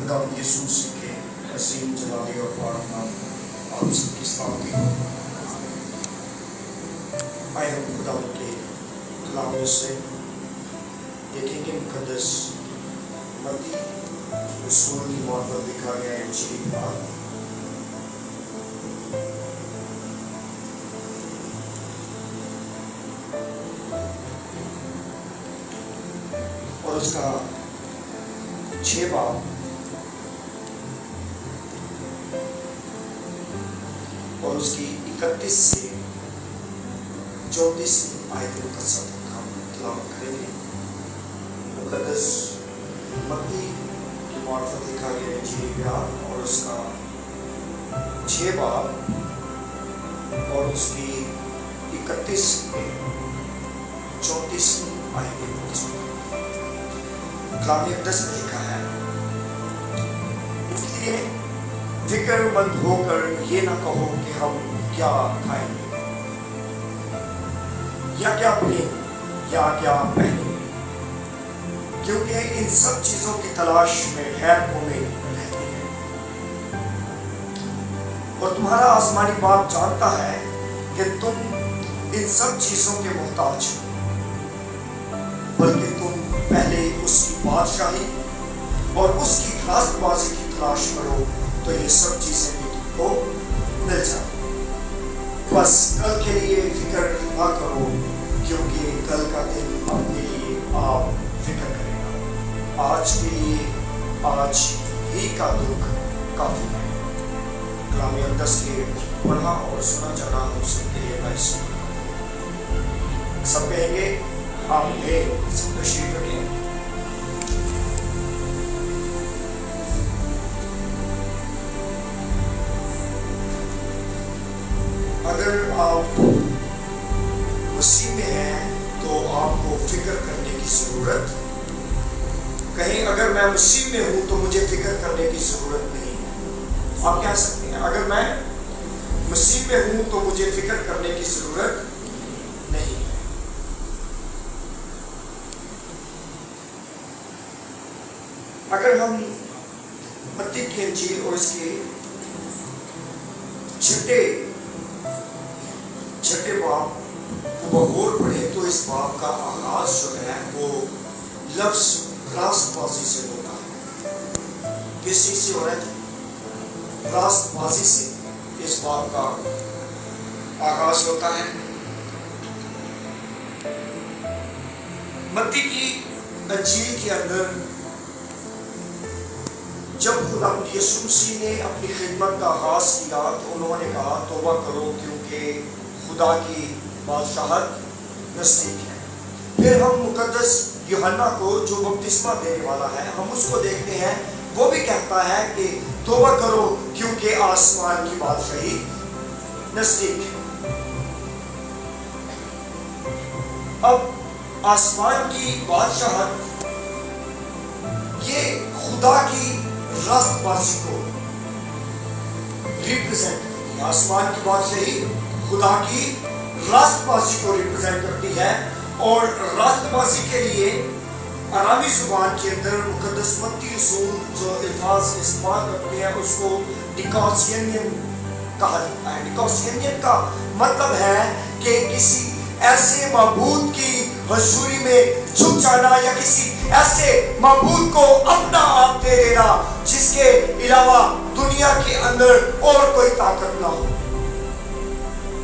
خدا یسوع مسیح کے عظیم جلالی اور پاک نام آپ سب کی سلامتی ہو۔ آئے ہم خدا کے کلام سے دیکھیں گے مقدس متی رسول کی موت پر لکھا گیا انجیل بات اور اس کا 6 باب اور اس کی 31 سے 34 آیتوں کا سبق ہم تلاوت کریں گے۔ مقدس متی کی معرفت لکھا گیا انجیل بیان اور اس کا 6 باب اور اس کی 31 سے 34 آیتوں کا سبق۔ کلام اقدس میں لکھا ہے، اس لیے فکر مند ہو کر یہ نہ کہو کہ ہم کیا کھائیں گے یا کیا پئیں یا کیا پہنیں گے، کیونکہ ان سب چیزوں کی تلاش میں غیروں میں رہتی ہے، اور تمہارا آسمانی باپ جانتا ہے کہ تم ان سب چیزوں کے محتاج ہو، بلکہ تم پہلے اس کی بادشاہی اور اس کی راست بازی کی تلاش کرو تو یہ سب چیزیں بھی تم کو مل جائیں۔ بس کل کے لیے فکر نہ کرو، کیونکہ کل کا دن اپنے لیے آپ فکر کرے گا، آج کے لیے آج ہی کا دکھ کافی ہے۔ کلام اقدس کے پڑھا اور سنا جانا ہم سب کے لیے باعث سب کہیں گے آمین۔ سب تشریف رکھیں۔ اگر آپ مسیح میں ہیں تو آپ کو فکر کرنے کی ضرورت کہیں، اگر میں مسیح میں ہوں تو مجھے فکر کرنے کی ضرورت نہیں۔ آپ کہہ سکتے ہیں اگر میں مسیح میں ہوں تو مجھے فکر کرنے کی ضرورت نہیں۔ اگر ہم متی کی انجیل اور اس کے چھٹے باب کو بغور پڑھے تو اس باب کا آغاز جو ہے وہ لفظ راست بازی سے ہوتا ہے۔ کس چیز سے ہو رہا ہے؟ راست بازی سے اس باب کا آغاز ہوتا ہے۔ متی کی انجیل کے اندر جب خدا یسوع مسیح نے اپنی خدمت کا آغاز کیا تو انہوں نے کہا توبہ کرو کیونکہ خدا کی بادشاہت نزدیک ہے۔ پھر ہم مقدس یوحنا کو جو بپتسمہ دینے والا ہے ہم اس کو دیکھتے ہیں، وہ بھی کہتا ہے کہ توبہ کرو کیونکہ آسمان کی بادشاہی نزدیک ہے۔ اب آسمان کی بادشاہت یہ خدا کی راست بازی کو ریپرزینٹ کرتی ہے۔ آسمان کی بادشاہی خدا کی راست بازی کو ریپرزینٹ کرتی ہے، اور راست بازی کے لیے عربی زبان کے اندر مقدس متی رسول جو الفاظ استعمال کرتے ہیں اس کو ڈیکاسینین کہا جاتا ہے۔ ڈیکاسینین کا مطلب ہے کہ کسی ایسے معبود کی حضوری میں جھک جانا یا کسی ایسے معبود کو اپنا آپ دے دینا جس کے علاوہ دنیا کے اندر اور کوئی طاقت نہ ہو،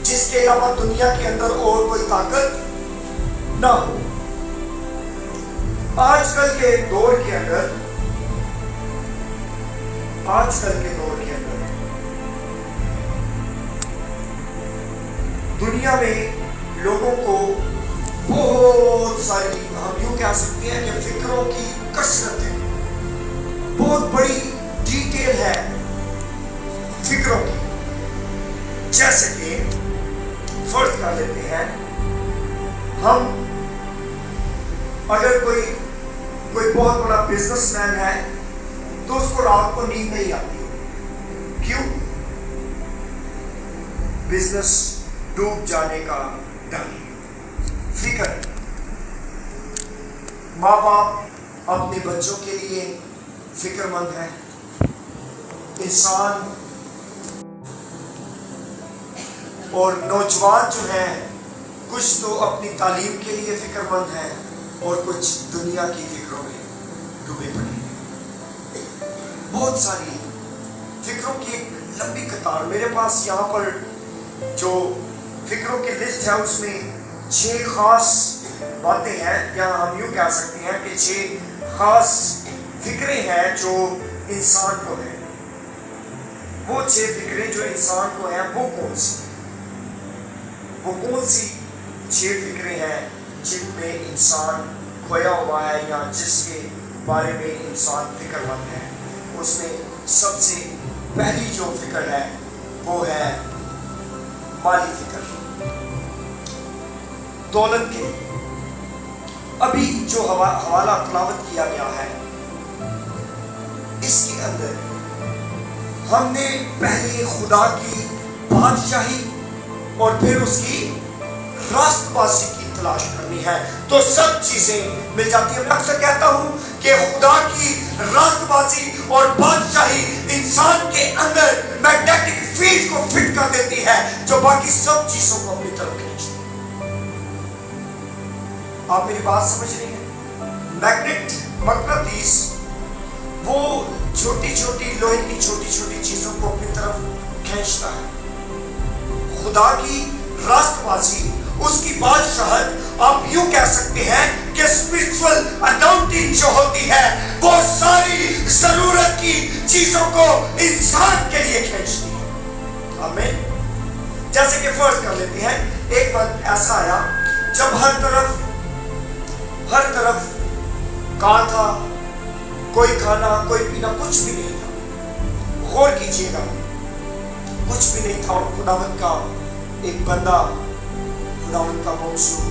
جس کے علاوہ دنیا کے اندر اور کوئی طاقت نہ ہو۔ آج کل کے دور کے اندر دنیا میں لوگوں کو بہت ساری، ہم یوں کہہ سکتے ہیں کہ فکروں کی کثرت ہے، بہت بڑی ڈیٹیل ہے فکروں کی۔ جیسے کہ فرض کر لیتے ہیں ہم اگر کوئی بہت بڑا بزنس مین ہے تو اس کو رات کو نیند نہیں آتی، کیوں؟ بزنس ڈوب جانے کا ڈر، فکر۔ ماں باپ اپنے بچوں کے لیے فکر مند ہیں، انسان اور نوجوان جو ہیں کچھ تو اپنی تعلیم کے لیے فکر مند ہیں اور کچھ دنیا کی فکروں میں ڈوبے پڑے ہیں. بہت ساری فکروں کی ایک لمبی قطار. میرے پاس یہاں پر جو فکروں کی لسٹ ہے اس میں 6 خاص باتیں ہیں, یا ہم یوں کہہ سکتے ہیں کہ 6 خاص فکریں ہیں جو انسان کو ہیں. وہ 6 فکریں جو انسان کو ہیں وہ کون سی 6 فکریں ہیں جن میں انسان کھویا ہوا ہے یا جس کے بارے میں انسان فکر مند ہے. اس میں سب سے پہلی جو فکر ہے وہ ہے مالی فکر, دولت کے. ابھی جو حوالہ تلاوت کیا گیا ہے اس کے اندر ہم نے پہلے خدا کی بادشاہی اور پھر اس کی راست بازی کی تلاش کرنی ہے تو سب چیزیں مل جاتی ہیں. میں اکثر کہتا ہوں کہ خدا کی راست بازی اور بادشاہی انسان کے اندر میگنیٹک فیلڈ کو فٹ کر دیتی ہے جو باقی سب چیزوں کو اپنی طرف کھینچتی ہے. آپ میری بات سمجھ رہی ہیں؟ مغناطیس وہ چھوٹی چھوٹی لوہے کی چھوٹی چھوٹی چیزوں کو اپنی طرف کھینچتا ہے. خدا کی راست بازی, اس کی بادشاہت, آپ یوں کہہ سکتے ہیں کہ اسپرچول اناؤنٹنگ جو ہوتی ہے وہ ساری ضرورت کی چیزوں کو انسان کے لیے کھینچتی ہے. آمین. جیسے کہ فرض کر لیتے ہیں ایک وقت ایسا آیا جب ہر طرف کان تھا, کوئی کھانا کوئی پینا کچھ بھی نہیں تھا. غور کیجئے گا, کچھ بھی نہیں تھا. اور خداوند کا ایک بندہ, خداوند کا موصول,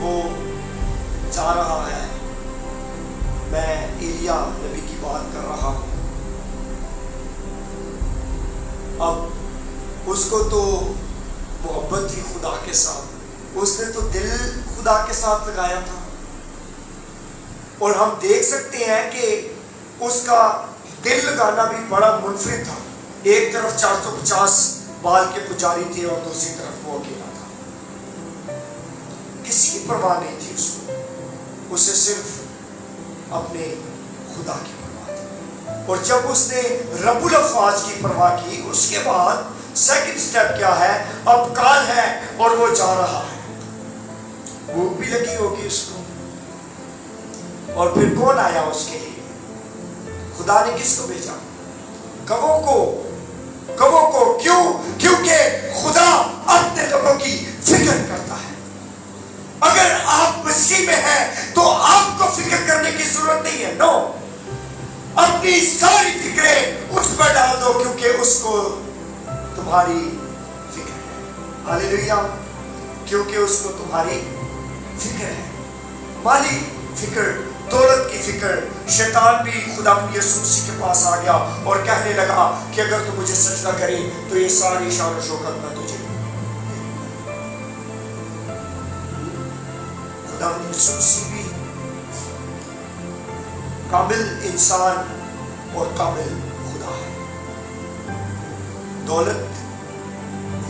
وہ جا رہا ہے. میں ایلیا نبی کی بات کر رہا ہوں. اب اس کو تو محبت تھی خدا کے ساتھ, اس نے تو دل خدا کے ساتھ لگایا تھا. اور ہم دیکھ سکتے ہیں کہ اس کا دل لگانا بھی بڑا منفرد تھا. ایک طرف 450 بال کے پجاری تھے اور دوسری طرف وہ اکیلا تھا. کسی کی پرواہ نہیں تھی اس کو, اسے صرف اپنے خدا کی پرواہ تھی. اور جب اس نے رب الافواج کی پرواہ کی, اس کے بعد سیکنڈ سٹیپ کیا ہے؟ اب کال ہے اور وہ جا رہا ہے. بھوک بھی لگی ہوگی اس کو. اور پھر کون آیا اس کے لیے؟ خدا نے کس کو بھیجا؟ گواہوں کو. کیونکہ خدا اپنے لوگوں کی فکر کرتا ہے. اگر آپ مسیح میں ہیں تو آپ کو فکر کرنے کی ضرورت نہیں ہے. نو, اپنی ساری فکریں اس پر ڈال دو کیونکہ اس کو تمہاری فکر ہے. ہاللیلویا. کیونکہ اس کو تمہاری فکر ہے. مالی فکر, دولت کی فکر. شیطان بھی خدا یسوع مسیح کے پاس آ گیا اور کہنے لگا کہ اگر تو مجھے سجدہ کرے تو یہ ساری شان و شوکت میں تجھے. خدا یسوع مسیح بھی کامل انسان اور کامل خدا ہے. دولت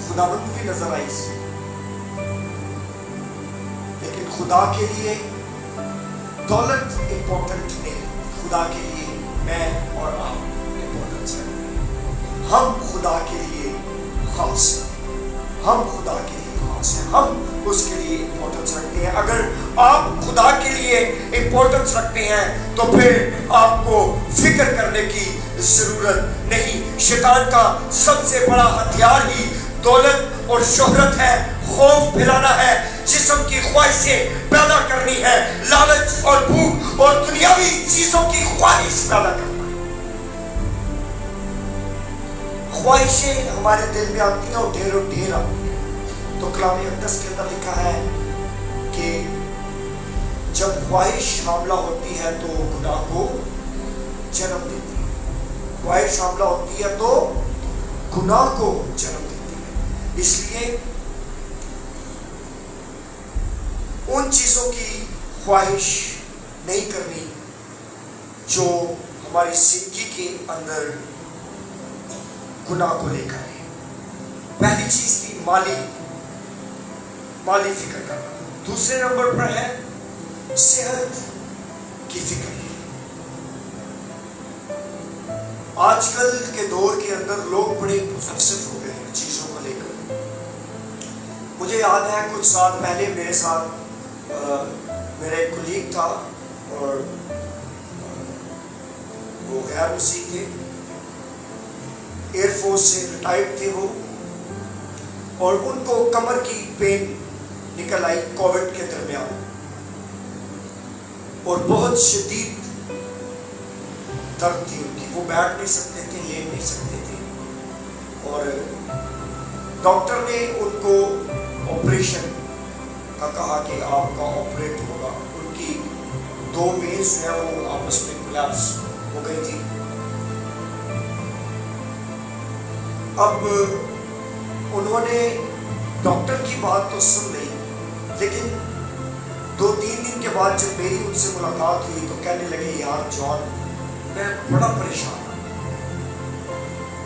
خداوند کی نظر آئی, لیکن خدا کے لیے دولت امپورٹنٹ نہیں. خدا کے لیے میں اور آپ امپورٹنس ہے. ہم خدا کے لیے خاص ہیں. ہم خدا کے لیے خاص ہیں. ہم اس کے لیے امپورٹنس رکھتے ہیں. اگر آپ خدا کے لیے امپورٹنس رکھتے ہیں تو پھر آپ کو فکر کرنے کی ضرورت نہیں. شیطان کا سب سے بڑا ہتھیار ہی دولت اور شہرت ہے, خوف پھیلانا ہے, جسم کی خواہشیں پیدا کرنی ہے, لالچ اور بھوک اور دنیاوی چیزوں کی خواہش پیدا کرنا ہے. خواہشیں ہمارے دل میں آتی ہیں اور ڈھیر آتی ہیں. تو کلام مقدس کے اندر لکھا ہے کہ جب خواہش حاملہ ہوتی ہے تو گناہ کو جنم دیتی ہے. خواہش حاملہ ہوتی ہے تو گناہ کو جنم دیتی ہے. اس لیے ان چیزوں کی خواہش نہیں کرنی جو ہماری زندگی کے اندر گناہ کو لے کر ہے۔ پہلی چیز تھی مالی فکر کرنا، دوسرے نمبر پر ہے صحت کی فکر۔ آج کل کے دور کے اندر لوگ بڑے متفلسف ہو گئے ہیں چیزوں کو لے کر۔ مجھے یاد ہے کچھ سال پہلے میرے ساتھ میرا ایک کولیگ تھا، اور وہ غیر مسیحی تھے، ایئر فورس سے ریٹائرڈ تھے وہ، اور ان کو کمر کی پین نکل آئی کووڈ کے درمیان، اور بہت شدید درد تھی ان کی، وہ بیٹھ نہیں سکتے تھے، لیٹ نہیں سکتے تھے، اور ڈاکٹر نے ان کو آپریشن کا کہا کہ آپ کا آپریٹ ہوگا۔ ان کی 2 وینز جو ہے وہ آپس میں کولیپس ہو گئی تھی۔ اب انہوں نے ڈاکٹر کی بات تو سن لی، لیکن 2-3 دن کے بعد جب میری ان سے ملاقات ہوئی تو کہنے لگے یار جان میں بڑا پریشان ہوں،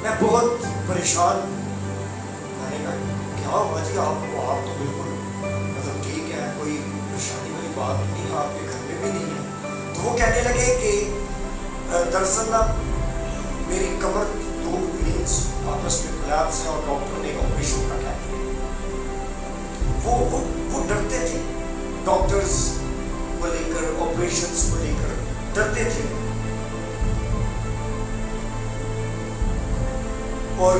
میں بہت پریشان۔ میں نے کہا کیا ہوا جی آپ تو بالکل مطلب ٹھیک ہے، کوئی پریشانی والی بات نہیں، آپ کے گھر میں بھی نہیں ہے۔ تو وہ کہنے لگے کہ دراصل میری کمر 2 وینز آپس میں کولیپس ہے، اور ڈاکٹر نے آپریشن کا کہا۔ وہ ڈرتے تھے، ڈاکٹرز کو لے کر، آپریشنز کو لے کر ڈرتے تھے، اور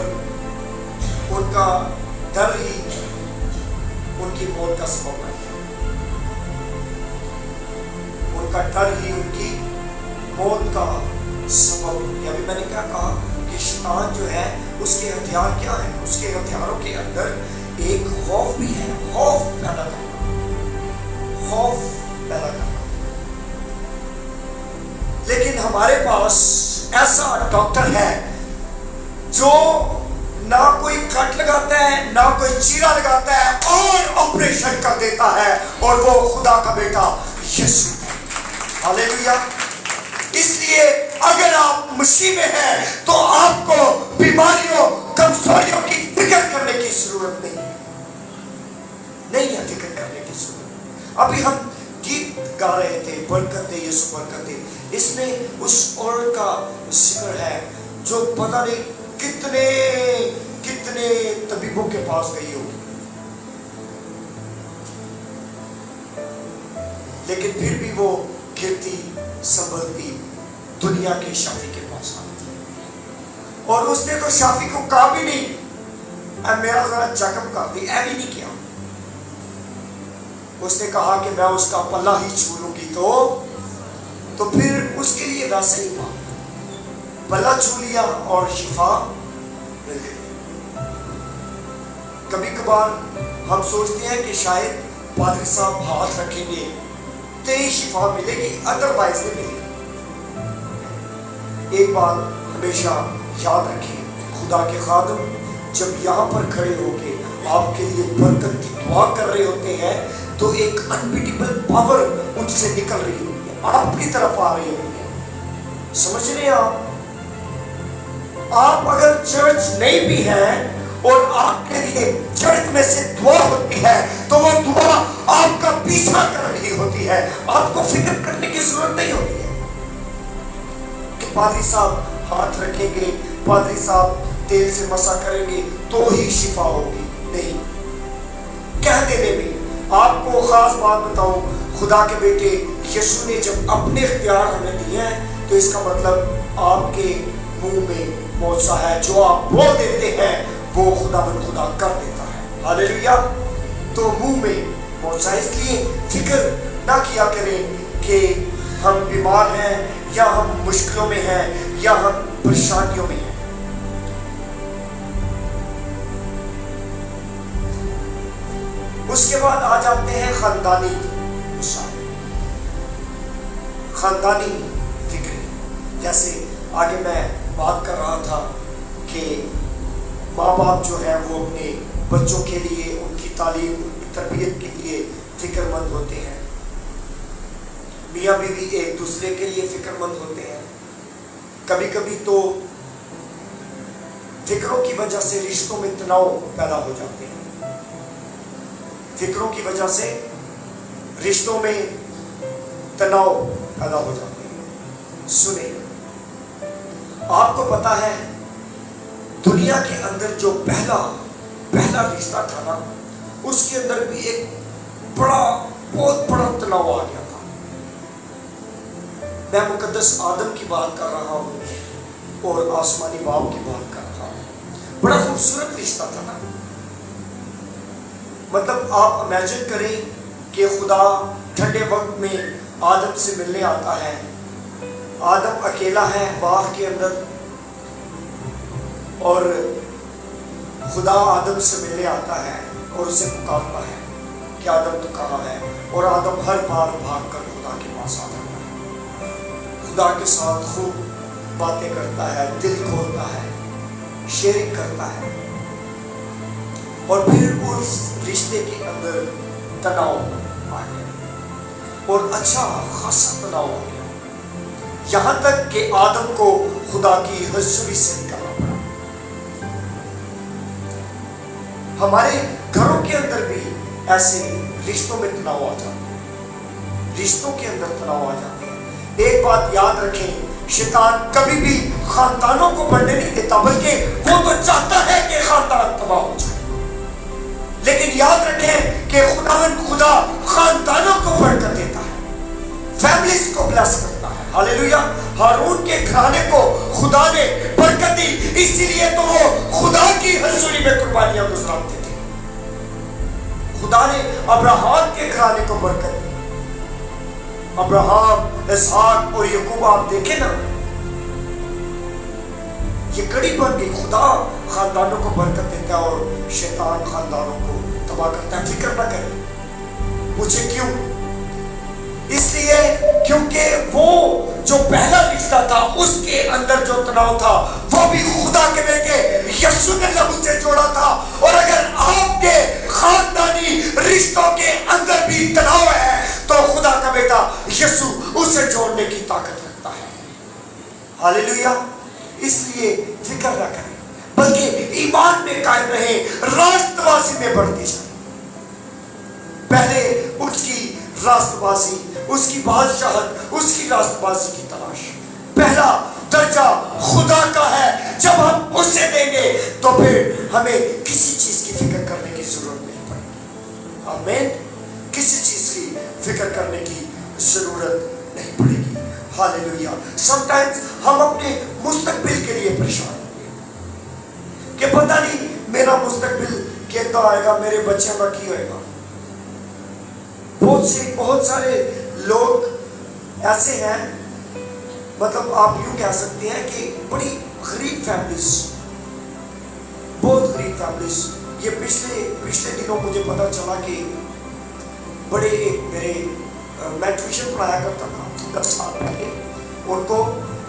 ان کا ڈر ہی ان کی موت کا سبب بن گیا۔ ان کا ڈر ہی ان کی موت کا سبب بن گیا۔ ابھی میں نے کیا کہا کہ شیطان جو ہے اس کے ہتھیار کیا ہیں؟ اس کے ہتھیاروں کے اندر ایک خوف بھی ہے، خوف پیدا کرنا۔ لیکن ہمارے پاس ایسا ڈاکٹر ہے جو نہ کوئی کٹ لگاتا ہے، نہ کوئی چیرا لگاتا ہے، اور آپریشن کر دیتا ہے، اور وہ خدا کا بیٹا یسوع ہے۔ ہاللیلویہ۔ اس لیے اگر آپ مسیح میں ہیں تو آپ کو بیماریوں، کمزوریوں کی فکر کرنے کی ضرورت نہیں ہے، فکر کرنے کی ضرورت۔ ابھی ہم گیت گا رہے تھے، برکت دے یسوع برکت دے، اس میں اس عورت کا ذکر ہے جو پتہ نہیں کتنے طبیبوں کے پاس گئی ہوگی، لیکن پھر بھی وہ گرتی سنبھلتی دنیا کے شافی کے پاس آتی، اور اس نے تو شافی کو کہا بھی نہیں اے میرا ذرا چیک اپ کر دی، بھی نہیں کیا۔ اس نے کہا کہ میں اس کا پلہ ہی چھو لوں گی تو پھر اس کے لیے ویسے ہی ہوا، پلہ چھو لیا اور شفا مل گئی۔ کبھی کبھار ہم سوچتے ہیں کہ شاید پادری صاحب ہاتھ رکھیں گے تو ہی شفا ملے گی، ادروائز نہیں ملے گی۔ ایک بات ہمیشہ یاد رکھیں، خدا کے خادم جب یہاں پر کھڑے ہو کے آپ کے لیے برکت کی دعا کر رہے ہوتے ہیں تو ایک انبیٹیبل پاور ان سے نکل رہی ہوتی ہے، آپ کی طرف آ رہی ہوتی ہے۔ سمجھ رہے ہیں آپ اگر چرچ نہیں بھی ہیں اور آپ کے لیے چرچ میں سے دعا ہوتی ہے تو وہ دعا آپ کا پیچھا کر رہی ہوتی ہے، آپ کو فکر کرنے کی ضرورت نہیں ہوتی ہے کہ پادری صاحب ہاتھ رکھیں گے، پادری صاحب تیل سے مسا کریں گے تو ہی شفا ہوگی۔ نہیں، کہہ دینے میں آپ کو خاص بات بتاؤں، خدا کے بیٹے یسوع نے جب اپنے اختیار ہمیں دیے ہیں تو اس کا مطلب آپ کے منہ میں معجزہ ہے، جو آپ بول دیتے ہیں وہ خدا کر دیتا ہے۔ ہاللیلویہ۔ تو منہ میں معجزہ، اس لیے فکر نہ کیا کریں کہ ہم بیمار ہیں یا ہم مشکلوں میں ہیں یا ہم پریشانیوں میں ہیں۔ اس کے بعد آ جاتے ہیں خاندانی مسائل، خاندانی فکر۔ جیسے آگے میں بات کر رہا تھا کہ ماں باپ جو ہے وہ اپنے بچوں کے لیے، ان کی تعلیم، ان کی تربیت کے لیے فکر مند ہوتے ہیں، میاں بیوی ایک دوسرے کے لیے فکر مند ہوتے ہیں، کبھی کبھی تو فکروں کی وجہ سے رشتوں میں تناؤ پیدا ہو جاتے ہیں. فکروں کی وجہ سے رشتوں میں تناؤ پیدا ہو جاتے ہیں. سنیں، آپ کو پتا ہے دنیا کے اندر جو پہلا رشتہ تھا نا، اس کے اندر بھی ایک بہت بڑا تناؤ آ گیا تھا. میں مقدس آدم کی بات کر رہا ہوں اور آسمانی باپ کی بات کر رہا ہوں. بڑا خوبصورت رشتہ تھا نا. مطلب آپ امیجن کریں کہ خدا ٹھنڈے وقت میں آدم سے ملنے آتا ہے. آدم اکیلا ہے باغ کے اندر اور خدا آدم سے ملنے آتا ہے اور اسے پکارتا ہے کہ آدم تو کہاں ہے. اور آدم ہر بار بھاگ کر خدا کے پاس آتا ہے، خدا کے ساتھ خوب باتیں کرتا ہے، دل کھولتا ہے، شیئرنگ کرتا ہے. اور پھر اس رشتے کے اندر تناؤ آ گیا اور اچھا خاصا تناؤ ہو گیا، یہاں تک کہ آدم کو خدا کی حضوری سے نکلنا پڑا. ہمارے گھروں کے اندر بھی ایسے رشتوں میں تناؤ آ جاتے ہیں، رشتوں کے اندر تناؤ آ جاتے ہیں. ایک بات یاد رکھیں، شیطان کبھی بھی خاندانوں کو بڑھنے نہیں دیتا، بلکہ وہ تو چاہتا ہے کہ خاندان تباہ ہو جائے. لیکن یاد رکھیں کہ خدا خاندانوں کو برکت دیتا ہے، فیملیز کو بلیس کرتا ہے. ہاللیلویا. ہارون کے گھرانے کو خدا نے برکت دی، اسی لیے تو وہ خدا کی حضوری میں قربانیاں گزراتے تھے. خدا نے ابراہیم کے گھرانے کو برکت دی. ابراہیم، اسحاق اور یعقوب آپ دیکھیں نا، یہ کڑی بن گئی. خدا خاندانوں کو برکت دیتا ہے اور شیطان خاندانوں کو تباہ کرتا ہے. فکر نہ کریں مجھے کیوں، اس لیے کیونکہ وہ جو پہلا رشتہ تھا اس کے اندر جو تناؤ تھا وہ بھی خدا کے بیٹے یسوع نے لہو سے جوڑا تھا. اور اگر آپ کے خاندانی رشتوں کے اندر بھی تناؤ ہے تو خدا کا بیٹا یسوع اسے جوڑنے کی طاقت رکھتا ہے. ہاللیلویا. اس لیے فکر نہ کریں بلکہ ایمان میں قائم رہیں، راست بازی میں بڑھتے جائیں. پہلے اس کی راست بازی، اس کی بادشاہت، اس کی راست بازی کی تلاش. پہلا درجہ خدا کا ہے. جب ہم اسے دیں گے تو پھر ہمیں کسی چیز کی فکر کرنے کی ضرورت نہیں پڑے گی. آمین. کسی چیز کی فکر کرنے کی ضرورت نہیں پڑے گی. ہاللیلویا. سم ٹائمز ہم اپنے مستقبل کے لیے پریشان ہیں کہ پتہ نہیں میرا مستقبل کیسا آئے گا، میرے بچوں کا کی ہوئے گا. بہت سارے لوگ ایسے ہیں، مطلب آپ یوں کہہ سکتے ہیں کہ بڑی غریب فیملیز، بہت غریب فیملیز. یہ پچھلے دنوں مجھے پتا چلا کہ بڑے ایک میں ٹیوشن پڑھایا کرتا تھا 10 سال پہلے ان کو،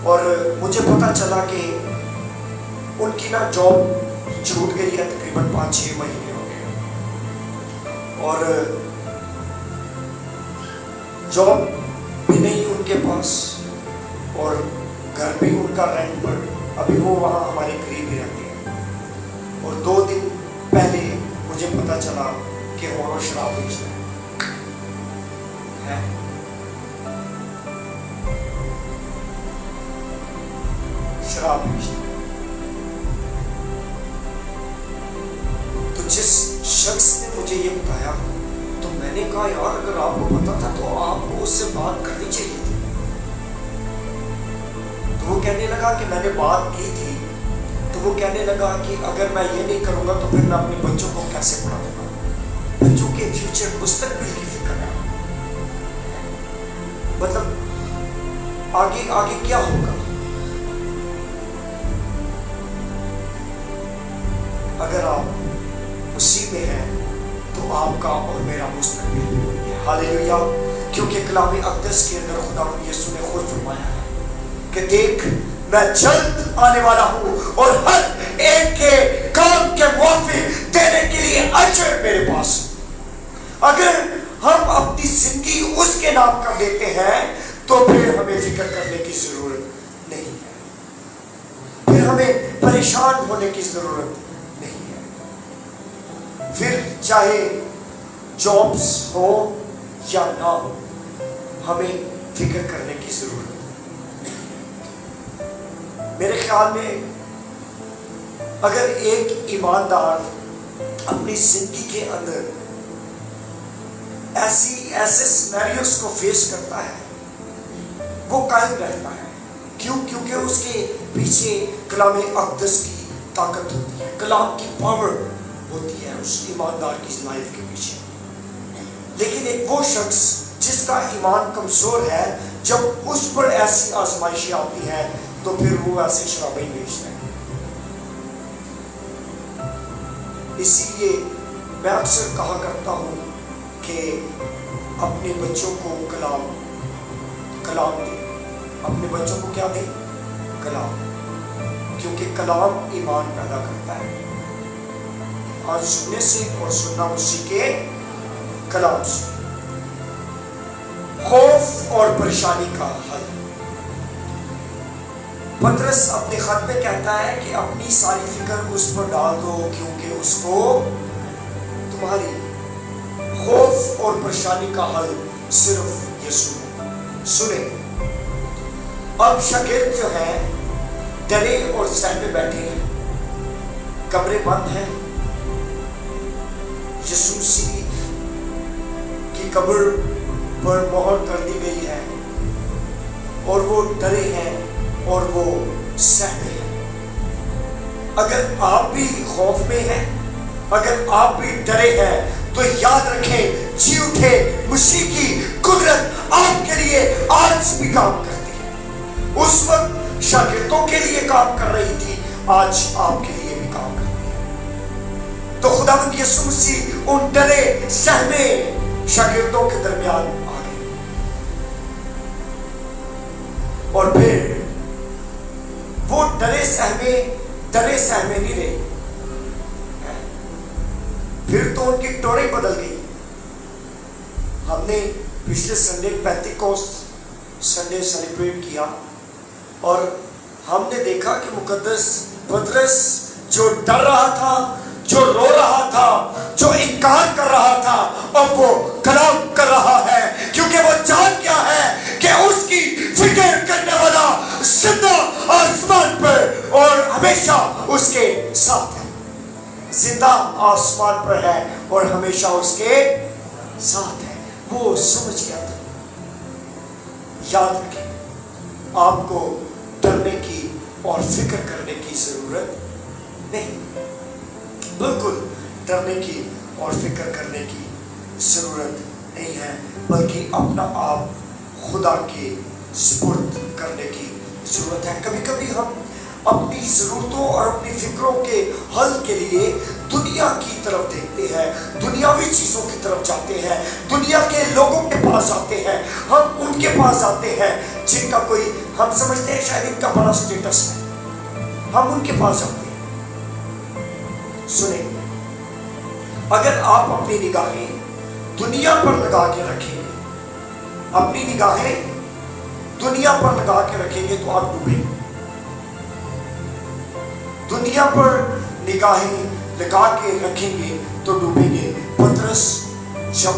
اور مجھے پتا چلا کہ ان کی نا جاب چھوٹ گئی ہے، تقریباً 5-6 مہینے ہو گئے اور جاب بھی نہیں ان کے پاس اور گھر بھی ان کا رینٹ پر. ابھی وہ وہاں ہمارے قریب ہی رہتے ہیں. اور 2 دن پہلے مجھے پتا چلا کہ وہ شراب بیچتے ہیں. شراب بیچتے ہیں. تو جس شخص نے مجھے یہ بتایا تو میں نے کہا یار اگر آپ کو پتا تھا تو آپ کو اس سے بات کرنی چاہیے تھی. تو وہ کہنے لگا کہ میں نے بات کی تھی. تو وہ کہنے لگا کہ اگر میں یہ نہیں کروں گا تو پھر میں اپنے بچوں کو کیسے پڑھاؤں گا. بچوں کے فیوچر مستقبل کی فکر ہے. مطلب آگے کیا ہوگا. اگر آپ اسی میں ہیں تو آپ کا اور میرا مستقبل. ہاللیلویا. کیونکہ کلام اقدس کے اندر خدا یسوع نے خود فرمایا ہے کہ دیکھ میں جلد آنے والا ہوں اور ہر ایک کے کام کے موافق دینے کے لیے اجر میرے پاس. اگر ہم اپنی زندگی اس کے نام کر دیتے ہیں تو پھر ہمیں فکر کرنے کی ضرورت نہیں ہے. ہمیں پریشان ہونے کی ضرورت نہیں ہے. پھر چاہے جابس ہو یا نہ ہو, ہمیں فکر کرنے کی ضرورت ہے. میرے خیال میں اگر ایک ایماندار اپنی زندگی کے اندر ایسے سینیریوز کو فیس کرتا ہے, وہ قائم رہتا ہے. کیونکہ اس کے پیچھے کلام اقدس کی طاقت ہوتی ہے, کلام کی پاور ہوتی ہے اس ایماندار کی لائف کے پیچھے. لیکن ایک وہ شخص جس کا ایمان کمزور ہے, جب اس پر ایسی آزمائشیں آتی ہیں تو پھر وہ ایسے شرابیں بیچتا ہے. اسی لیے میں اکثر کہا کرتا ہوں کہ اپنے بچوں کو کلام دیں. اپنے بچوں کو کیا دیں؟ کلام. کیونکہ کلام ایمان پیدا کرتا ہے. آج سننے سے اور سننا اسی کے کلام سے. خوف اور پریشانی کا حل. پطرس اپنے خط میں کہتا ہے کہ اپنی ساری فکر اس پر ڈال دو کیونکہ اس کو تمہاری. خوف اور پریشانی کا حل صرف یسوع ہے. سنیں, اب شاگرد جو ہیں ڈرے اور سہمے بیٹھے ہیں, کمرے بند ہیں, یسوع مسیح کی قبر پر مہر کر دی گئی ہے, اور وہ ڈرے ہیں اور وہ سہمے ہیں. اگر آپ بھی خوف میں ہیں, اگر آپ بھی ڈرے ہیں, تو یاد رکھیں جی اٹھے مسیح کی قدرت آپ کے لیے آج بھی کام کرتی ہے. اس وقت شاگردوں کے لیے کام کر رہی تھی, آج آپ کے لیے بھی کام کرتی ہے. تو خداوند یسوع مسیح ان ڈرے سہمے شاگردوں کے درمیان آ گئے, اور پھر وہ ڈرے سہمے نہیں رہے. پھر تو ان کی ٹوڑیں بدل گئی. ہم نے پچھلے سنڈے پینتیکوسٹ سنڈے سیلیبریٹ کیا, اور ہم نے دیکھا کہ مقدس پطرس جو ڈر رہا تھا, جو رو رہا تھا, جو انکار کر رہا تھا, اب وہ کلام کر رہا ہے. کیونکہ وہ جان گیا ہے کہ اس کی فکر کرنے والا زندہ آسمان پر اور ہمیشہ اس کے ساتھ ہے. زندہ آسمان پر ہے اور ہمیشہ اس کے ساتھ ہے. وہ سمجھ گیا تھا. یاد رکھیں, آپ کو ڈرنے کی اور فکر کرنے کی ضرورت نہیں. بالکل ڈرنے کی اور فکر کرنے کی ضرورت نہیں ہے, بلکہ اپنا آپ خدا کے سپرد کرنے کی ضرورت ہے. کبھی کبھی ہم اپنی ضرورتوں اور اپنی فکروں کے حل کے لیے دنیا کی طرف دیکھتے ہیں, دنیاوی چیزوں کی طرف جاتے ہیں, دنیا کے لوگوں کے پاس جاتے ہیں. ہم ان کے پاس جاتے ہیں جن کا کوئی, ہم سمجھتے ہیں شاید ان کا بڑا سٹیٹس ہے, ہم ان کے پاس جاتے ہیں. سنیں, اگر آپ اپنی نگاہیں دنیا پر لگا کے رکھیں گے, اپنی نگاہیں دنیا پر لگا کے رکھیں گے تو آپ ڈوبیں گے. دنیا پر نگاہیں لگا کے رکھیں گے تو ڈوبیں گے. پطرس جب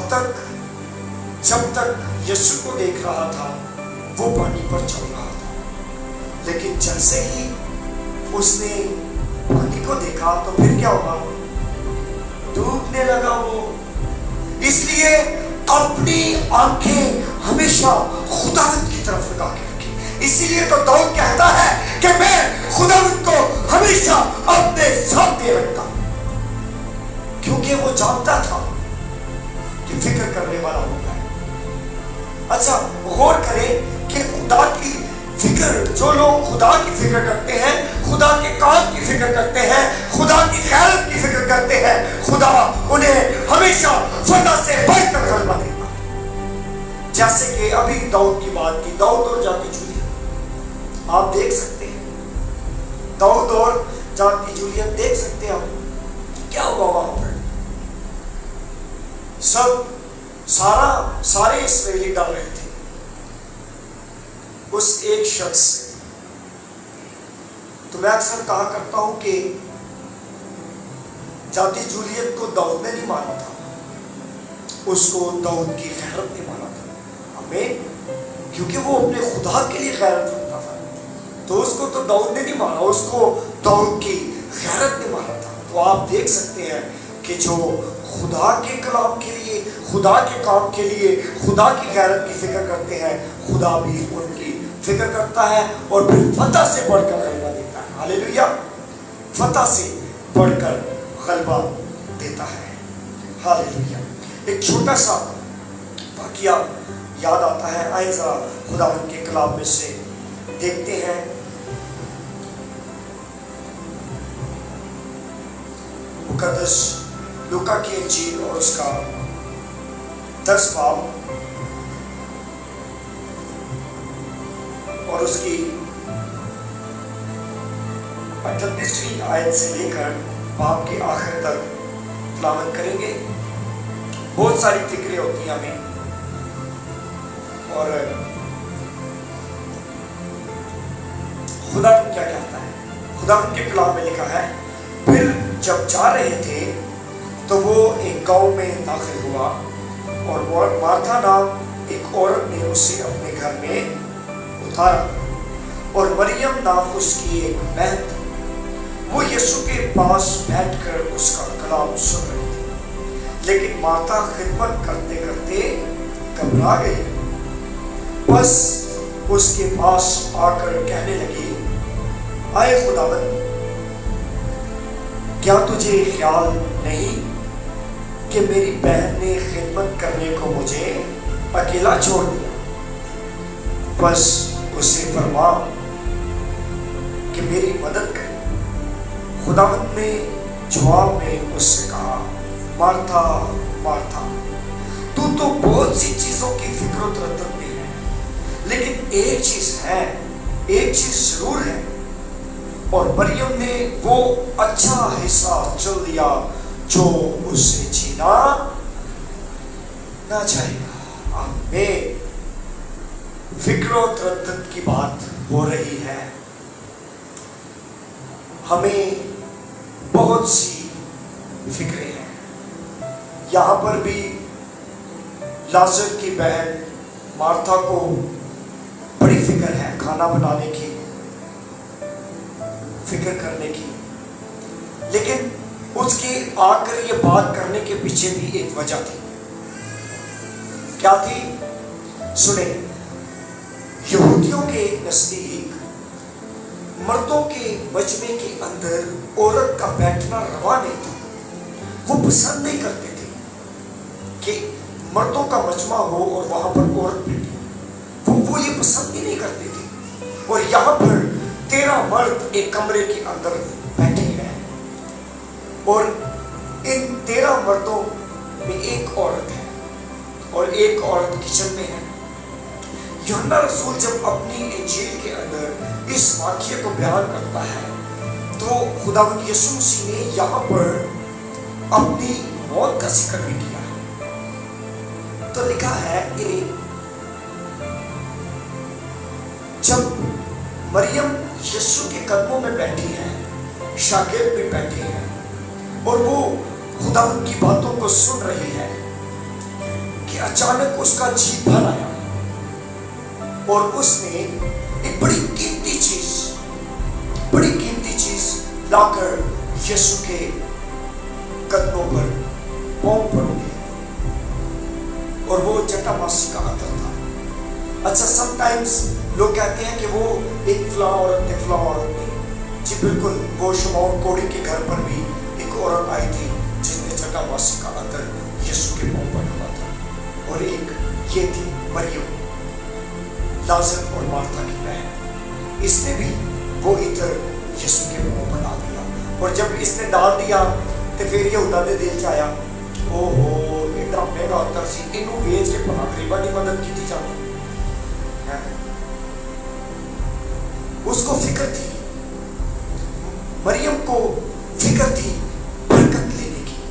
تک یسوع کو دیکھ رہا تھا وہ پانی پر چل رہا تھا, لیکن جیسے ہی اس نے پانی کو دیکھا تو پھر کیا ہوا؟ ڈوبنے لگا وہ. اس لیے اپنی آنکھیں ہمیشہ خداوند کی طرف لگا کے رکھیں. اسی لیے تو داؤد کہتا ہے کہ میں خداوند کو ہمیشہ اپنے سامنے رکھتا ہوں, کیونکہ وہ جانتا تھا کہ فکر کرنے والا ہوتا ہے. اچھا غور کریں کہ خدا کی فکر, جو لوگ خدا کی فکر کرتے ہیں, خدا کے کام کی فکر کرتے ہیں, خدا کی خیرت کی فکر کرتے ہیں, خدا انہیں ہمیشہ فتح سے بڑھ کر غلبہ دیتا ہے. جیسے کہ ابھی داؤد کی بات کی, داؤد اور جاتی جولیت آپ دیکھ سکتے ہیں, داؤد اور جاتی جولیت دیکھ سکتے ہیں آپ کیا ہوا وہاں پر. سارے اسرائیلی ڈر رہے تھے اس ایک شخص سے. تو میں اکثر کہا کرتا ہوں کہ جاتی جولیت کو داؤد نے نہیں مانا تھا، اس کو داؤد کی غیرت نے مانا تھا، آمین، کیونکہ وہ اپنے خدا کے لیے غیرت رکھتا تھا، تو اس کو تو داؤد نے نہیں مانا، اس کو داؤد کی غیرت نے مانا تھا۔ تو آپ دیکھ سکتے ہیں کہ جو خدا کے کلام کے لیے، خدا کے کام کے لیے، خدا کی غیرت کی فکر کرتے ہیں، خدا بھی ان کی فکر کرتا ہے اور پھر فتح سے بڑھ کر غلبہ دیتا ہے۔ ہاللیلویہ، فتح سے بڑھ کر غلبہ دیتا ہے۔ ہاللیلویہ۔ ایک چھوٹا سا واقعہ یاد آتا ہے، آئے ذرا خدا ان کے کلام میں سے دیکھتے ہیں۔ مقدس لوکا کی انجیل اور اس کا 10 باب اور اس کی 38ویں آیت سے لے کر باب کے آخر تک تلاوت کریں گے۔ بہت ساری فکریں ہوتی ہیں ہمیں، اور خدا کیا کہتا ہے؟ خدا ان کے کلام میں لکھا ہے، پھر جب جا رہے تھے تو وہ ایک گاؤں میں داخل ہوا، اور مارتھا نام ایک عورت نے اسے اپنے گھر میں اتارا، اور مریم نام اس کی ایک بہن تھی۔ وہ یسوع کے پاس بیٹھ کر اس کا کلام سن رہی تھی، لیکن مارتھا خدمت کرتے کرتے گھبرا گئی، بس اس کے پاس آ کر کہنے لگی، آئے خداوند، کیا تجھے خیال نہیں کہ میری بہن نے خدمت کرنے کو مجھے اکیلا چھوڑ دیا؟ بس اسے فرما کہ میری مدد کرے۔ خداوند نے جواب میں اس سے کہا، مارتھا مارتھا، تو بہت سی چیزوں کی فکر و تردد میں ہے، لیکن ایک چیز ضرور ہے، اور مریم نے وہ اچھا حصہ چن لیا جو اس سے چھینا نہ جائے گا۔ آمین۔ فکر و تردد کی بات ہو رہی ہے، ہمیں بہت سی فکریں ہیں۔ یہاں پر بھی لازر کی بہن مارتھا کو بڑی فکر ہے، کھانا بنانے کی، فکر کرنے کی، لیکن اس کی آ کر یہ بات کرنے کے پیچھے بھی ایک وجہ تھی۔ کیا تھی؟ سنیں، یہودیوں کے نزدیک مردوں کے مجمع کے اندر عورت کا بیٹھنا روا نہیں تھا۔ وہ پسند نہیں کرتے تھے کہ مردوں کا مجمع ہو اور وہاں پر عورت بیٹھے، وہ یہ پسند ہی نہیں کرتے تھے۔ اور یہاں پر 13 مرد ایک کمرے کے اندر بیٹھے ہیں، اور ان 13 مردوں میں ایک عورت ہے، اور ایک عورت کچن میں ہے۔ یوحنا رسول جب اپنی انجیل کے اندر اس واقعے کو بیان کرتا ہے تو خداوند یسوع مسیح نے یہاں پر اپنی موت کا ذکر بھی کیا ہے۔ تو لکھا ہے کہ جب مریم یسوع کے قدموں میں بیٹھی ہے، شاگرد میں بیٹھی ہے، اور وہ خداوند کی باتوں کو سن رہی ہے کہ اچانک اس کا جی بھر آیا، اور اس نے ایک بڑی قیمتی چیز لا کر یسوع کے قدموں پر پاؤں پر اٹھی، اور وہ جٹا ماسی کا عطر تھا۔ اچھا، سم ٹائمز لوگ کہتے ہیں کہ وہ ایک فلاں عورت نے، فلاں عورت نے، جی بالکل، وہ شمعون کوڑی کے گھر پر بھی ایک عورت آئی تھی جس نے جٹا ماسی کا عطر یسوع کے پاؤں پر ڈالا تھا، اور ایک یہ تھی مریم، لازر اور مارتھا کی بہن۔ اس نے بھی وہ عطر یسوع کے منہ پر ڈال دیا، اور جب اس نے ڈال دیا تو پھر یہودا دے دل چایا، او ہو ایڈا مہنگا عطر سی، اینو ویچ کے بنا غریباں دی مدد کی جاتی۔ اس کو فکر تھی، مریم کو فکر تھی برکت لینے کی،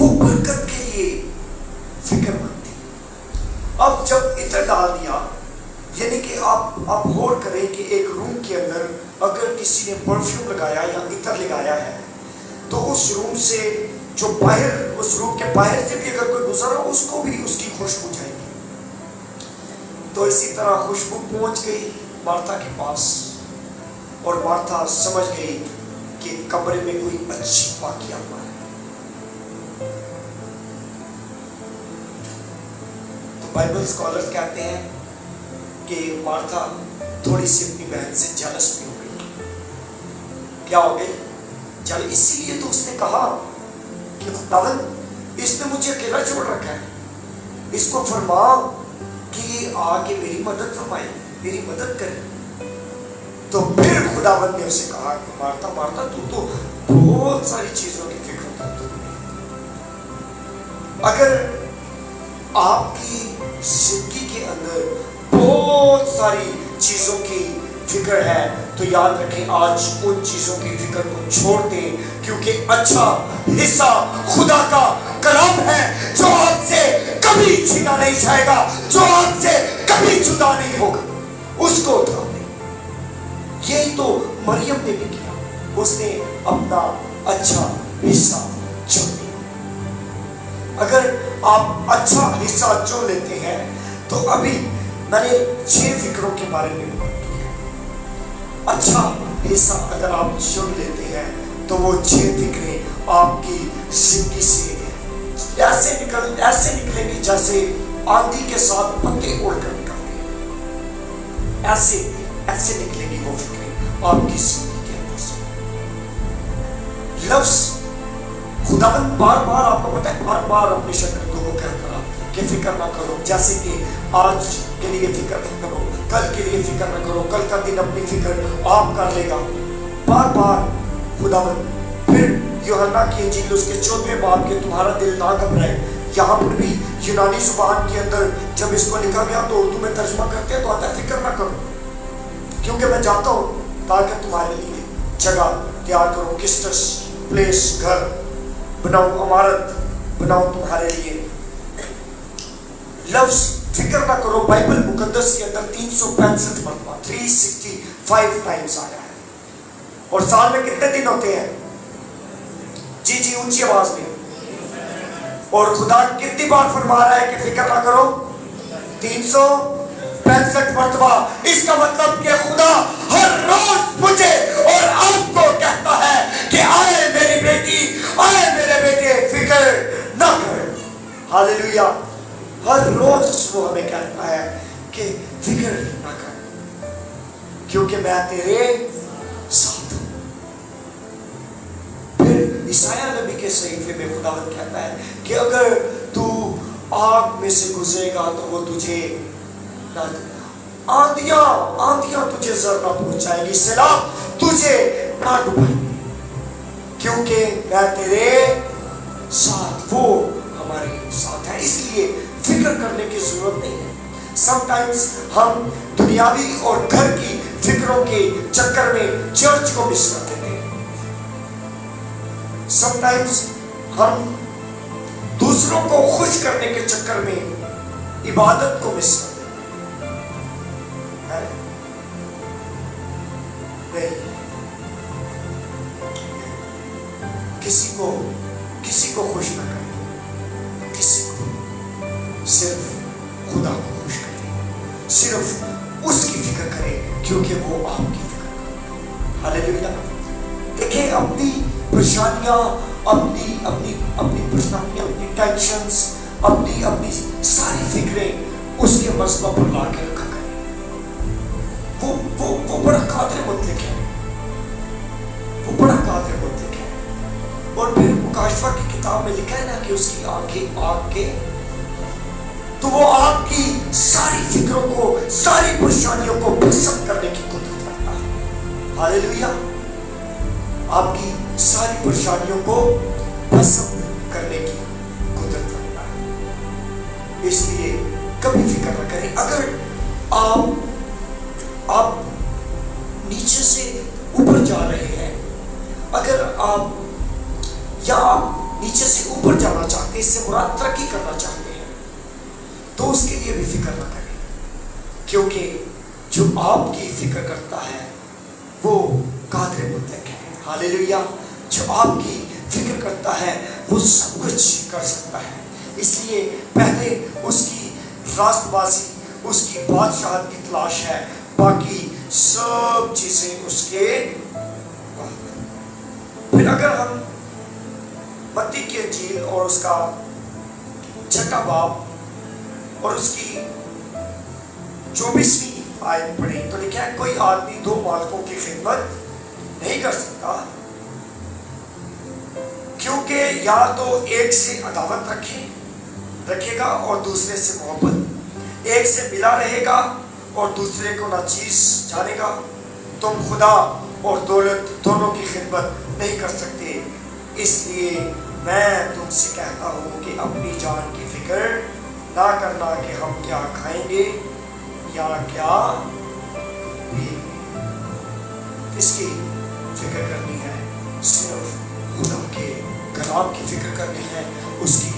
وہ برکت کے لیے فکر مند تھی۔ اب جب عطر ڈال دیا، یعنی کہ آپ غور کریں کہ ایک روم کے اندر اگر کسی کسی نے پرفیوم لگایا یا عطر لگایا ہے تو اس روم سے جو باہر، اس روم کے باہر سے بھی اگر کوئی گزرا اس کو بھی اس کی خوشبو جائے گی. تو اسی طرح خوشبو پہنچ گئی مارتھا کے پاس اور مارتھا سمجھ گئی کہ کمرے میں کوئی اچھی واقعہ ہوا ہے. تو بائبل اسکالرز کہتے ہیں کہ مارتھا تھوڑی سی اپنی بہن سے جلس بھی ہو گئی. کیا ہو گئی؟ جل. اسی لیے تو اس نے کہا کہ خداوند اس نے مجھے اکیلا چھوڑ رکھا ہے، اس کو فرما کہ یہ آ کے میری مدد فرمائے، میری مدد کرے. تو پھر خداوند نے اسے کہا کہ مارتا مارتا تو بہت ساری چیزوں کی فکر کرتا ہے. اگر آپ کی زندگی کے اندر بہت ساری چیزوں کی فکر ہے تو یاد رکھیں آج ان چیزوں کی فکر کو چھوڑ دیں، کیونکہ اچھا حصہ خدا کا کلام ہے جو آپ سے کبھی چھینا نہیں جائے گا، جو آپ سے کبھی جدا نہیں ہوگا. اس کو اٹھا لیں. یہی تو مریم نے بھی کیا، اس نے اپنا اچھا حصہ چن لیا. اگر آپ اچھا حصہ چن لیتے ہیں تو ابھی میں نے 6 فکروں کے بارے میں بات کی ہے. اچھا حصہ اگر آپ چن لیتے ہیں تو وہ 6 فکریں آپ کی زندگی سے ایسے نکلیں گی جیسے آندھی کے ساتھ پتے اڑ کر نکلتے ہیں. ایسے نکلیں گی وہ فکریں آپ کی زندگی کے اندر سے. لفظ خداوند بار بار آپ کو پتہ ہے بار بار اپنے شکر کو کہتا رہا کہ فکر نہ کرو، جیسے کہ آج کے لیے فکر نہ کرو، کل کے لیے فکر نہ کرو، کل کا دن اپنی فکر آپ کر لے گا. بار بار خداوند. پھر یوحنا کی انجیل اس کے 14ویں باب کے تمہارا دل نہ گھبرائے، یہاں پر بھی یونانی زبان کے اندر جب اس کو لکھا گیا تو اردو میں ترجمہ کرتے ہیں تو آتا ہے فکر نہ کرو کیونکہ میں جاتا ہوں تاکہ تمہارے لیے جگہ تیار کروں. کسٹس پلیس، گھر بناؤں، عمارت بناؤں تمہارے لیے. لفظ فکر نہ کرو بائبل مقدس کے اندر 365 مرتبہ 365 ٹائمز آیا ہے. اور سال میں کتنے دن ہوتے ہیں؟ جی اونچی آواز میں. اور خدا کتنی بار فرما رہا ہے کہ فکر نہ کرو؟ 365 مرتبہ. اس کا مطلب کہ خدا ہر روز مجھے اور آپ کو کہتا ہے کہ آئے میری بیٹی، آئے میرے بیٹے، فکر نہ کر. ہاللیلویہ. ہر روز وہ ہمیں کہتا ہے کہ فکر نہ کر کیونکہ میں تیرے ساتھ ہوں. پھر عیسائیہ نبی کے صحیفے میں خداوند کہتا ہے کہ اگر تو آگ میں سے گزرے گا تو وہ تجھے نہ، آندیاں تجھے زر نہ پہنچائے گی، سیلاب تجھے نہ ڈوبائے گی، کیونکہ میں تیرے ساتھ، وہ ہمارے ساتھ ہے. اس لیے فکر کرنے کی ضرورت نہیں ہے. سم ٹائمز ہم دنیاوی اور گھر کی فکروں کے چکر میں چرچ کو مس کر دیتے ہیں. سم ٹائمز ہم دوسروں کو خوش کرنے کے چکر میں عبادت کو مس کر دیتے ہیں. نہیں، کسی کو خوش نہ کریں، کسی کو، صرف خدا کو خوش کریں، صرف اس کی فکر کریں کیونکہ وہ آپ کی فکر کریں. ہاللیلویہ. دیکھیں اپنی پریشانیاں، اپنی پریشانیاں، اپنی ٹینشنز، اپنی ساری فکریں اس کے مسئلہ پر لا کے رکھا کریں. وہ بڑا قادر مطلق ہے، وہ بڑا قادر مطلق ہے. اور پھر مکاشفہ کی کتاب میں لکھا ہے نا کہ اس کی آنکھیں آگ کے، تو وہ آپ کی ساری فکروں کو، ساری پریشانیوں کو بھسم کرنے کی قدرت رکھتا ہے. ہاللیلویہ. آپ کی ساری پریشانیوں کو بھسم کرنے کی قدرت رکھتا ہے. اس لیے کبھی فکر نہ کریں. اگر آپ نیچے سے اوپر جا رہے ہیں، اگر آپ نیچے سے اوپر جانا چاہتے ہیں، اس سے مراد ترقی کرنا چاہتے ہیں، تو اس کے لیے بھی فکر نہ کریں، کیونکہ جو آپ کی فکر کرتا ہے وہ قادر مطلق ہے. ہاللیلویا. جو آپ کی فکر کرتا ہے وہ سب کچھ کر سکتا ہے. اس لیے پہلے اس کی راست بازی، اس کی بادشاہت کی تلاش ہے، باقی سب چیزیں اس کے. پھر اگر ہم متی کی انجیل اور اس کا 6واں باب اور اس کی 24ویں آیت پڑھی تو لکھا ہے کوئی آدمی 2 مالکوں کی خدمت نہیں کر سکتا، کیونکہ یا تو ایک سے عداوت رکھے گا اور دوسرے سے محبت، ایک سے ملا رہے گا اور دوسرے کو ناچیز جانے گا. تم خدا اور دولت دونوں کی خدمت نہیں کر سکتے. اس لیے میں تم سے کہتا ہوں کہ اپنی جان کی فکر نہ کرنا کہ ہم کیا کھائیں گے یا کیا پیئیں گے. اس کی فکر کرنی ہے، صرف خدا کے کلام کی فکر کرنی ہے، اس کی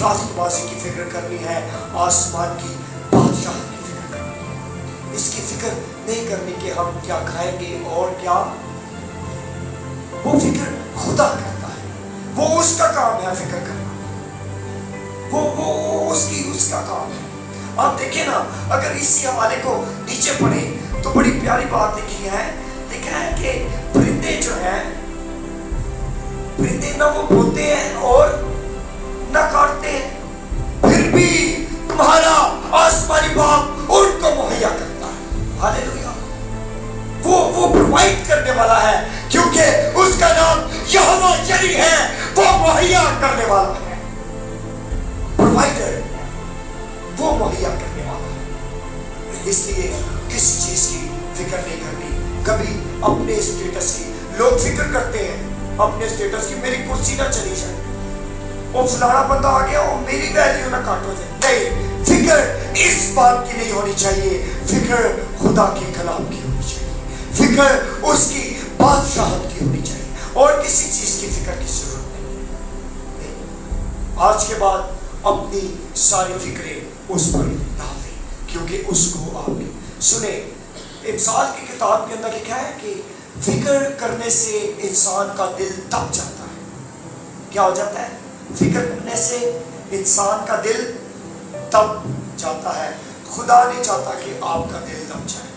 راست بازی کی فکر کرنی ہے، آسمان کی بادشاہ کی فکر کرنی ہے. اس کی فکر نہیں کرنی کہ ہم کیا کھائیں گے اور کیا. وہ فکر خدا کرتا ہے، وہ اس کا کام ہے فکر کرنا، وہ اس کا کام ہے. آپ دیکھیں نا، اگر اسی حوالے کو نیچے پڑھیں تو بڑی پیاری بات لکھی ہے. لکھا ہے کہ پرندے جو ہیں، پرندے نہ وہ بولتے ہیں اور نہ کاٹتے ہیں، پھر بھی تمہارا آسمانی باپ ان کو مہیا کرتا ہے. ہاللیلویا. وہ پرووائڈ کرنے والا ہے، کیونکہ اس کا نام یہوہ جری ہے. وہ مہیا کرنے والا ہے، پرووائڈر، وہ مہیا کرنے والا ہے. اس لیے کسی چیز کی فکر نہیں کرنی. کبھی اپنے اسٹیٹس کی، لوگ فکر کرتے ہیں اپنے اسٹیٹس کی، میری کرسی نہ چلی جائے، وہ فلانا بندہ آ گیا اور میری ویلیو نہ کاٹ ہو جائے. نہیں، فکر اس بات کی نہیں ہونی چاہیے. فکر خدا کے کلام کی ہونی چاہیے، فکر اس کی بادشاہت کی ہونی چاہیے، اور کسی چیز کی فکر کی ضرورت نہیں. آج کے بعد اپنی ساری فکریں اس پر ڈال دیں، کیونکہ اس کو آپ نے سنے. امثال کی کتاب کے اندر لکھا ہے کہ فکر کرنے سے انسان کا دل دب جاتا ہے. کیا ہو جاتا ہے؟ فکر کرنے سے انسان کا دل دب جاتا ہے. خدا نہیں چاہتا کہ آپ کا دل دب جائے،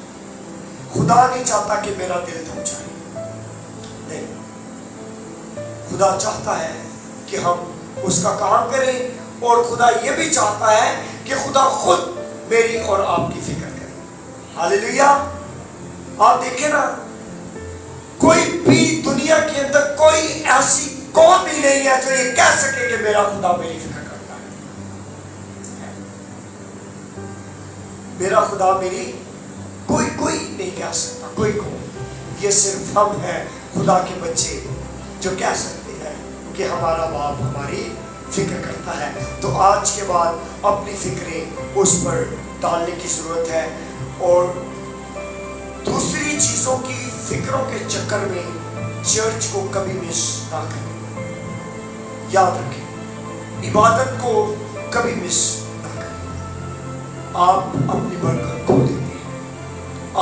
خدا نہیں چاہتا کہ میرا دل دب جائے. نہیں، خدا چاہتا ہے کہ ہم اس کا کام کریں، اور خدا یہ بھی چاہتا ہے کہ خدا خود میری اور آپ کی فکر کرے. ہاللیلویا. آپ دیکھیں نا، کوئی بھی دنیا کے اندر کوئی ایسی قوم ہی نہیں ہے جو یہ کہہ سکے کہ میرا خدا میری فکر کرتا ہے. میرا خدا میری کوئی نہیں کہہ سکتا، کوئی قوم. یہ صرف ہم ہیں خدا کے بچے جو کہہ سکتے ہیں کہ ہمارا باپ ہماری فکر کرتا ہے. تو آج کے بعد اپنی فکریں اس پر ڈالنے کی ضرورت ہے، اور دوسری چیزوں کی فکروں کے چکر میں چرچ کو کبھی مس نہ کریں. یاد رکھیں، عبادت کو کبھی مس نہ کریں. آپ اپنی برکت کھو دیتے ہیں،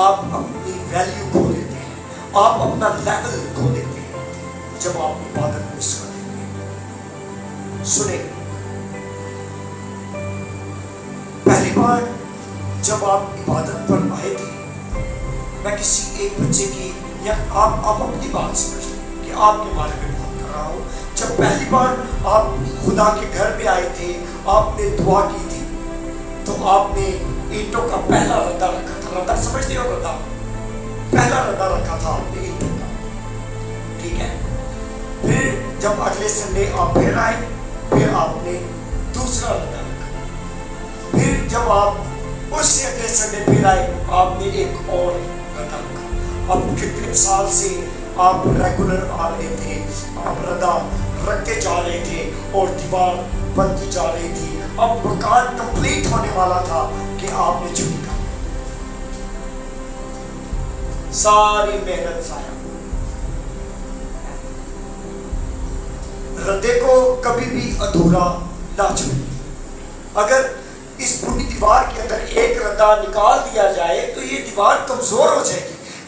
آپ اپنی ویلیو کھو دیتے ہیں، آپ اپنا لیول کھو دیتے ہیں جب آپ عبادت مس کر دیتے ہیں. سنیں، پہلی بار جب آپ عبادت پر آئے تھے، میں کسی ایک بچے کی، یا آپ اپنی بات سمجھ لیں کہ آپ کے بارے میں بات کر رہا ہوں. جب پہلی بار آپ خدا کے گھر پہ آئے تھے، آپ نے دعا کی تھی، تو آپ نے اینٹوں کا پہلا ردا رکھا تھا. ردا سمجھتے ہو؟ ردا، پہلا ردا رکھا تھا آپ نے اینٹوں کا. ٹھیک ہے. پھر جب اگلے سنڈے آپ پھر آئے، پھر آپ نے دوسرا ردا رکھا. پھر جب آپ اس سے اگلے سنڈے پھر آئے، آپ نے ایک اور ردا رکھا. اب کتنے سال سے آپ ریگولر آ رہے تھے، آپ ردا رکھتے جا رہے تھے اور دیوار بنتی جا رہی تھی. اب مکان کمپلیٹ ہونے والا تھا کہ آپ نے چھٹی کر ساری محنت ضائع. ردے کو کبھی بھی ادھورا نہ چھوڑیں. اگر اس پوری دیوار کے اندر ایک ردا نکال دیا جائے تو یہ دیوار کمزور ہو جائے گی.